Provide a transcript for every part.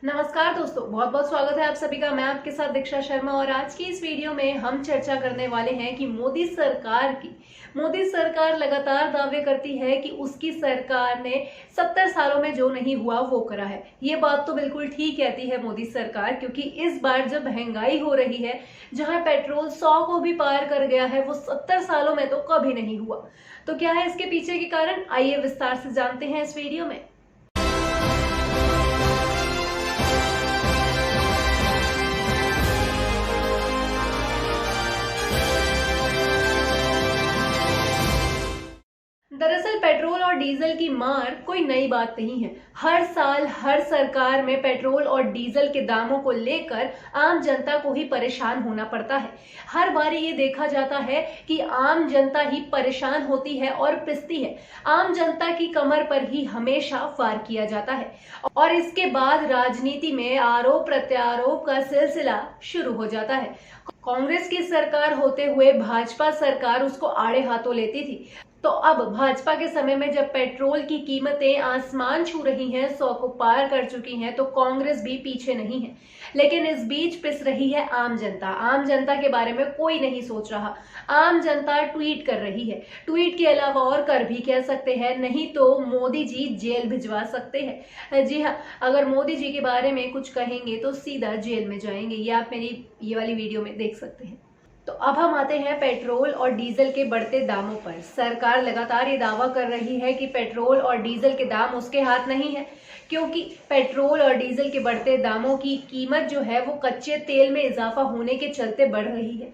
नमस्कार दोस्तों, बहुत बहुत स्वागत है आप सभी का। मैं आपके साथ दीक्षा शर्मा और आज की इस वीडियो में हम चर्चा करने वाले हैं कि मोदी सरकार लगातार दावे करती है कि उसकी सरकार ने 70 सालों में जो नहीं हुआ वो करा है। ये बात तो बिल्कुल ठीक कहती है मोदी सरकार, क्योंकि इस बार जब महंगाई हो रही है, जहां पेट्रोल 100 को भी पार कर गया है, वो 70 सालों में तो कभी नहीं हुआ। तो क्या है इसके पीछे के कारण, आइए विस्तार से जानते हैं इस वीडियो में। दरअसल पेट्रोल और डीजल की मार कोई नई बात नहीं है। हर साल हर सरकार में पेट्रोल और डीजल के दामों को लेकर आम जनता को ही परेशान होना पड़ता है। हर बार ये देखा जाता है कि आम जनता ही परेशान होती है और पिसती है। आम जनता की कमर पर ही हमेशा वार किया जाता है और इसके बाद राजनीति में आरोप प्रत्यारोप का सिलसिला शुरू हो जाता है। कांग्रेस की सरकार होते हुए भाजपा सरकार उसको आड़े हाथों लेती थी, तो अब भाजपा के समय में जब पेट्रोल की कीमतें आसमान छू रही हैं, 100 को पार कर चुकी हैं, तो कांग्रेस भी पीछे नहीं है। लेकिन इस बीच पिस रही है आम जनता। आम जनता के बारे में कोई नहीं सोच रहा। आम जनता ट्वीट कर रही है। ट्वीट के अलावा और कर भी कह सकते हैं, नहीं तो मोदी जी जेल भिजवा सकते हैं। जी हाँ, अगर मोदी जी के बारे में कुछ कहेंगे तो सीधा जेल में जाएंगे। ये आप मेरी ये वाली वीडियो में देख सकते हैं। तो अब हम आते हैं पेट्रोल और डीजल के बढ़ते दामों पर। सरकार लगातार ये दावा कर रही है कि पेट्रोल और डीजल के दाम उसके हाथ नहीं है, क्योंकि पेट्रोल और डीजल के बढ़ते दामों की कीमत जो है वो कच्चे तेल में इजाफा होने के चलते बढ़ रही है।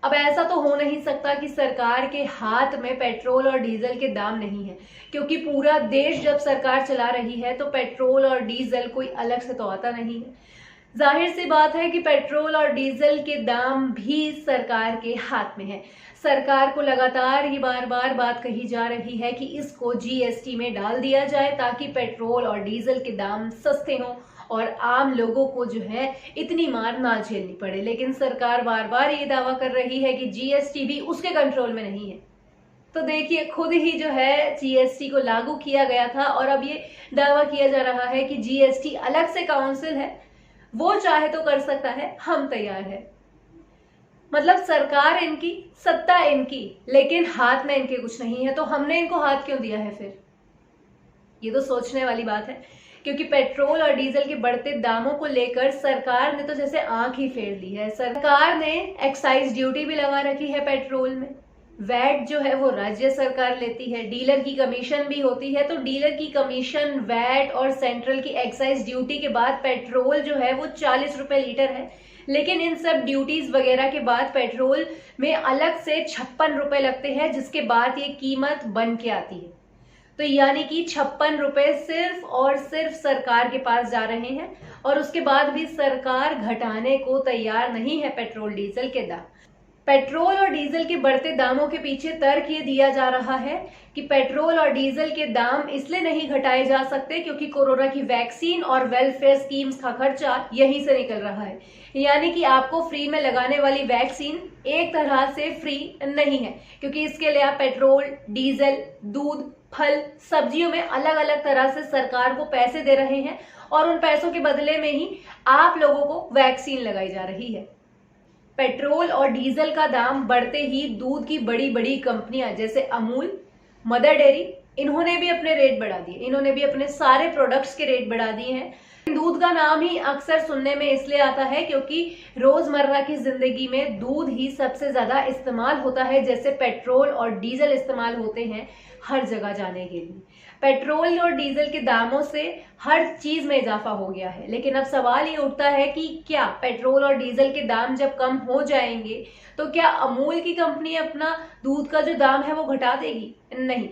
अब ऐसा तो हो नहीं सकता कि सरकार के हाथ में पेट्रोल और डीजल के दाम नहीं है, क्योंकि पूरा देश जब सरकार चला रही है तो पेट्रोल और डीजल कोई अलग से तो आता नहीं है। जाहिर सी बात है कि पेट्रोल और डीजल के दाम भी सरकार के हाथ में है। सरकार को लगातार ये बार बार बात कही जा रही है कि इसको जीएसटी में डाल दिया जाए, ताकि पेट्रोल और डीजल के दाम सस्ते हों और आम लोगों को जो है इतनी मार ना झेलनी पड़े। लेकिन सरकार बार बार ये दावा कर रही है कि जीएसटी भी उसके कंट्रोल में नहीं है। तो देखिए, खुद ही जो है जीएसटी को लागू किया गया था और अब ये दावा किया जा रहा है कि जीएसटी अलग से काउंसिल है, वो चाहे तो कर सकता है, हम तैयार है। मतलब सरकार इनकी, सत्ता इनकी, लेकिन हाथ में इनके कुछ नहीं है। तो हमने इनको हाथ क्यों दिया है फिर? ये तो सोचने वाली बात है, क्योंकि पेट्रोल और डीजल के बढ़ते दामों को लेकर सरकार ने तो जैसे आंख ही फेर ली है। सरकार ने एक्साइज ड्यूटी भी लगा रखी है पेट्रोल में। वैट जो है वो राज्य सरकार लेती है। डीलर की कमीशन भी होती है, तो डीलर की कमीशन, वैट और सेंट्रल की एक्साइज ड्यूटी के बाद पेट्रोल जो है वो 40 रुपए लीटर है। लेकिन इन सब ड्यूटीज वगैरह के बाद पेट्रोल में अलग से 56 रुपए लगते हैं, जिसके बाद ये कीमत बन के आती है। तो यानी कि 56 रुपए सिर्फ और सिर्फ सरकार के पास जा रहे हैं और उसके बाद भी सरकार घटाने को तैयार नहीं है पेट्रोल डीजल के दाम। पेट्रोल और डीजल के बढ़ते दामों के पीछे तर्क ये दिया जा रहा है कि पेट्रोल और डीजल के दाम इसलिए नहीं घटाए जा सकते क्योंकि कोरोना की वैक्सीन और वेलफेयर स्कीम्स का खर्चा यहीं से निकल रहा है। यानी कि आपको फ्री में लगाने वाली वैक्सीन एक तरह से फ्री नहीं है, क्योंकि इसके लिए आप पेट्रोल, डीजल, दूध, फल, सब्जियों में अलग अलग तरह से सरकार को पैसे दे रहे हैं और उन पैसों के बदले में ही आप लोगों को वैक्सीन लगाई जा रही है। पेट्रोल और डीजल का दाम बढ़ते ही दूध की बड़ी बड़ी कंपनियां जैसे अमूल, मदर डेयरी, इन्होंने भी अपने रेट बढ़ा दिए। इन्होंने भी अपने सारे प्रोडक्ट्स के रेट बढ़ा दिए हैं। दूध का नाम ही अक्सर सुनने में इसलिए आता है क्योंकि रोजमर्रा की जिंदगी में दूध ही सबसे ज्यादा इस्तेमाल होता है, जैसे पेट्रोल और डीजल इस्तेमाल होते हैं हर जगह जाने के लिए। पेट्रोल और डीजल के दामों से हर चीज में इजाफा हो गया है। लेकिन अब सवाल ये उठता है कि क्या पेट्रोल और डीजल के दाम जब कम हो जाएंगे तो क्या अमूल की कंपनी अपना दूध का जो दाम है वो घटा देगी? नहीं,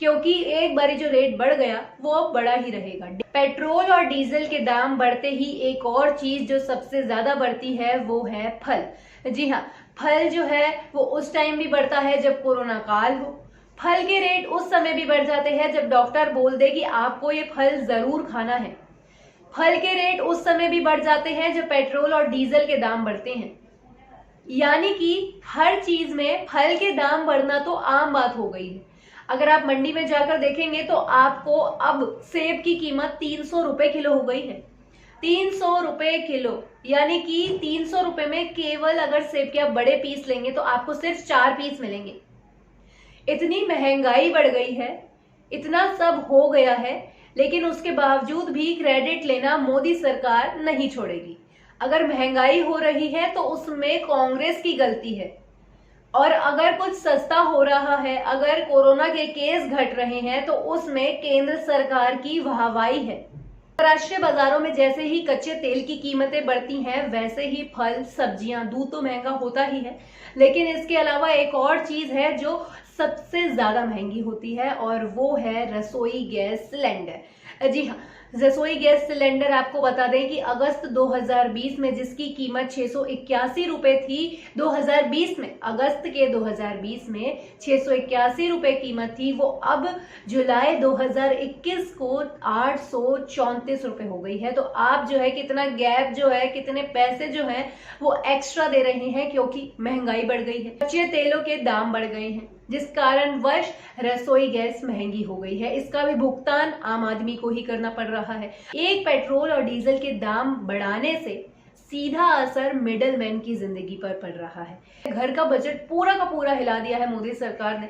क्योंकि एक बारी जो रेट बढ़ गया वो अब बढ़ा ही रहेगा। पेट्रोल और डीजल के दाम बढ़ते ही एक और चीज जो सबसे ज्यादा बढ़ती है वो है फल। जी हाँ, फल जो है वो उस टाइम भी बढ़ता है जब कोरोना काल हो। फल के रेट उस समय भी बढ़ जाते हैं जब डॉक्टर बोल दे कि आपको ये फल जरूर खाना है। फल के रेट उस समय भी बढ़ जाते हैं जब पेट्रोल और डीजल के दाम बढ़ते हैं। यानी कि हर चीज में फल के दाम बढ़ना तो आम बात हो गई है। अगर आप मंडी में जाकर देखेंगे तो आपको अब सेब की कीमत 300 रुपए किलो हो गई है। 300 रुपए किलो, यानी कि 300 रुपए में केवल अगर सेब के आप बड़े पीस लेंगे तो आपको सिर्फ 4 पीस मिलेंगे। इतनी महंगाई बढ़ गई है, इतना सब हो गया है, लेकिन उसके बावजूद भी क्रेडिट लेना मोदी सरकार नहीं छोड़ेगी। अगर महंगाई हो रही है तो उसमें कांग्रेस की गलती है, और अगर कुछ सस्ता हो रहा है, अगर कोरोना के केस घट रहे हैं तो उसमें केंद्र सरकार की वाहवाही है। अंतर्राष्ट्रीय बाजारों में जैसे ही कच्चे तेल की कीमतें बढ़ती हैं, वैसे ही फल, सब्जियां, दूध तो महंगा होता ही है, लेकिन इसके अलावा एक और चीज है जो सबसे ज्यादा महंगी होती है, और वो है रसोई गैस सिलेंडर। जी हाँ, रसोई गैस सिलेंडर आपको बता दें कि अगस्त 2020 में जिसकी कीमत 681 रुपए थी, 2020 में अगस्त के 2020 में 681 रुपए कीमत थी, वो अब जुलाई 2021 को 834 रुपए हो गई है। तो आप जो है कितना गैप जो है, कितने पैसे जो है वो एक्स्ट्रा दे रहे हैं, क्योंकि महंगाई बढ़ गई है, कच्चे तेलों के दाम बढ़ गए हैं, जिस कारणवश रसोई गैस महंगी हो गई है। इसका भी भुगतान आम आदमी को ही करना पड़ रहा है। एक पेट्रोल और डीजल के दाम बढ़ाने से सीधा असर मिडल मैन की जिंदगी पर पड़ रहा है। घर का बजट पूरा का पूरा हिला दिया है मोदी सरकार ने।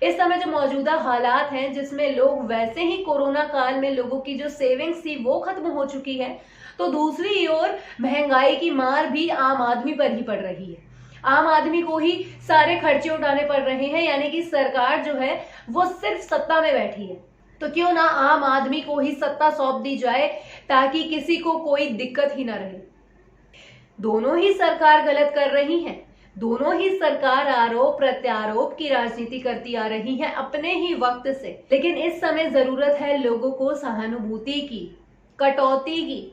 इस समय जो मौजूदा हालात हैं, जिसमें लोग वैसे ही कोरोना काल में लोगों की जो सेविंग्स थी वो खत्म हो चुकी है, तो दूसरी ओर महंगाई की मार भी आम आदमी पर ही पड़ रही है। आम आदमी को ही सारे खर्चे उठाने पड़ रहे हैं, यानी कि सरकार जो है वो सिर्फ सत्ता में बैठी है, तो क्यों ना आम आदमी को ही सत्ता सौंप दी जाए, ताकि किसी को कोई दिक्कत ही ना रहे। दोनों ही सरकार गलत कर रही हैं, दोनों ही सरकार आरोप प्रत्यारोप की राजनीति करती आ रही है अपने ही वक्त से। लेकिन इस समय जरूरत है लोगों को सहानुभूति की, कटौती की।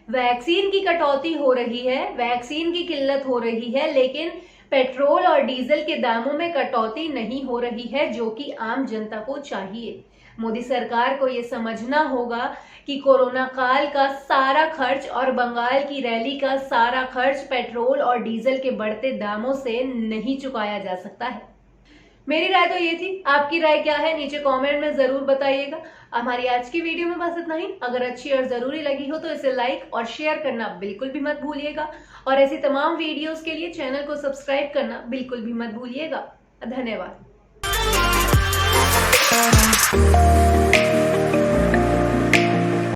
वैक्सीन की कटौती हो रही है, वैक्सीन की किल्लत हो रही है, लेकिन पेट्रोल और डीजल के दामों में कटौती नहीं हो रही है, जो कि आम जनता को चाहिए। मोदी सरकार को ये समझना होगा कि कोरोना काल का सारा खर्च और बंगाल की रैली का सारा खर्च पेट्रोल और डीजल के बढ़ते दामों से नहीं चुकाया जा सकता है। मेरी राय तो ये थी, आपकी राय क्या है नीचे कमेंट में जरूर बताइएगा। हमारी आज की वीडियो में बस इतना ही। अगर अच्छी और जरूरी लगी हो तो इसे लाइक और शेयर करना बिल्कुल भी मत भूलिएगा, और ऐसी तमाम वीडियोस के लिए चैनल को सब्सक्राइब करना बिल्कुल भी मत भूलिएगा। धन्यवाद।